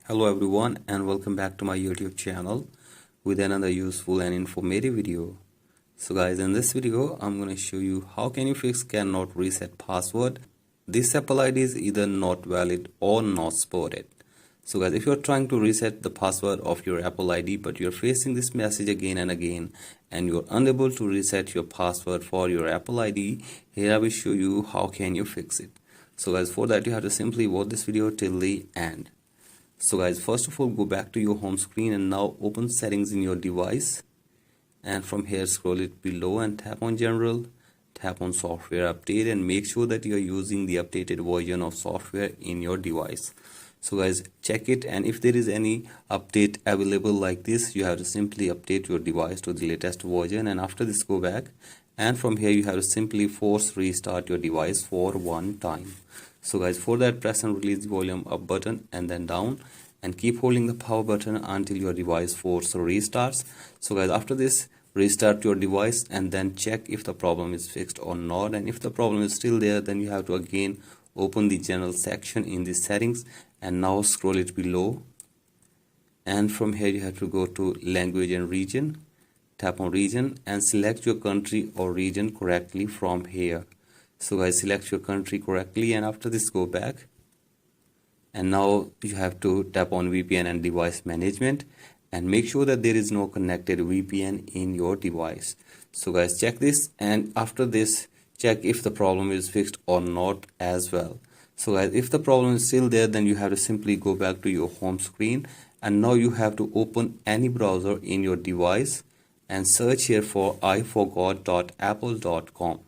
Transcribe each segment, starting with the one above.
Hello everyone and welcome back to my YouTube channel with another useful and informative video. So guys, in this video I'm going to show you how can you fix cannot reset password. This Apple ID is either not valid or not supported. So guys, if you're trying to reset the password of your Apple ID but you're facing this message again and again and you're unable to reset your password for your Apple ID, here I will show you how can you fix it. So guys, for that you have to simply watch this video till the end. So guys, first of all, go back to your home screen and now open settings in your device, and from here scroll it below and tap on general, tap on software update, and make sure that you are using the updated version of software in your device. So guys, check it, and if there is any update available like this, you have to simply update your device to the latest version, and after this go back, and from here you have to simply force restart your device for one time. So guys, for that press and release the volume up button and then down, and keep holding the power button until your device force restarts. So guys, after this restart your device and then check if the problem is fixed or not, and if the problem is still there, then you have to again open the general section in the settings and now scroll it below, and from here you have to go to language and region, tap on region and select your country or region correctly from here. So guys, select your country correctly, and after this go back, and now you have to tap on VPN and device management and make sure that there is no connected VPN in your device. So guys, check this, and after this check if the problem is fixed or not as well. So guys, if the problem is still there, then you have to simply go back to your home screen, and now you have to open any browser in your device and search here for iforgot.apple.com.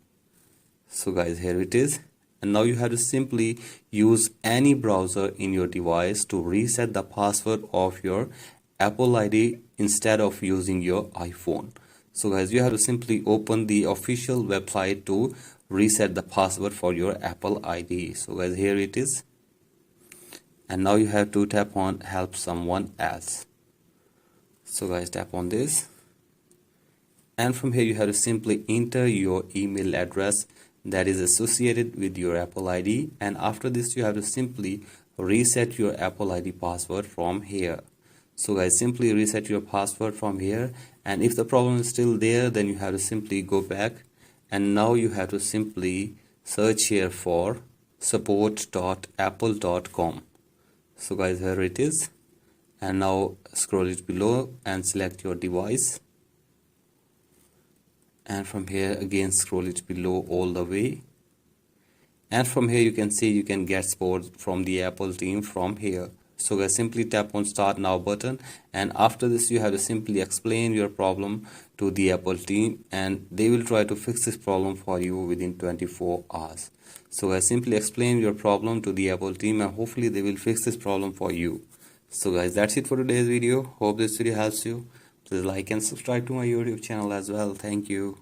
So guys, here it is, and now you have to simply use any browser in your device to reset the password of your Apple ID instead of using your iPhone. So guys, you have to simply open the official website to reset the password for your Apple ID. So guys, here it is, and now you have to tap on help someone else. So guys, tap on this, and from here you have to simply enter your email address that is associated with your Apple ID, and after this you have to simply reset your Apple ID password from here. So guys, simply reset your password from here, and if the problem is still there, then you have to simply go back, and now you have to simply search here for support.apple.com. So guys, here it is, and now scroll it below and select your device, and from here again scroll it below all the way, and from here you can see you can get support from the Apple team from here. So guys, simply tap on start now button, and after this you have to simply explain your problem to the Apple team, and they will try to fix this problem for you within 24 hours. So guys, simply explain your problem to the Apple team and hopefully they will fix this problem for you. So guys, that's it for today's video. Hope this video helps you. Please like and subscribe to my YouTube channel as well. Thank you.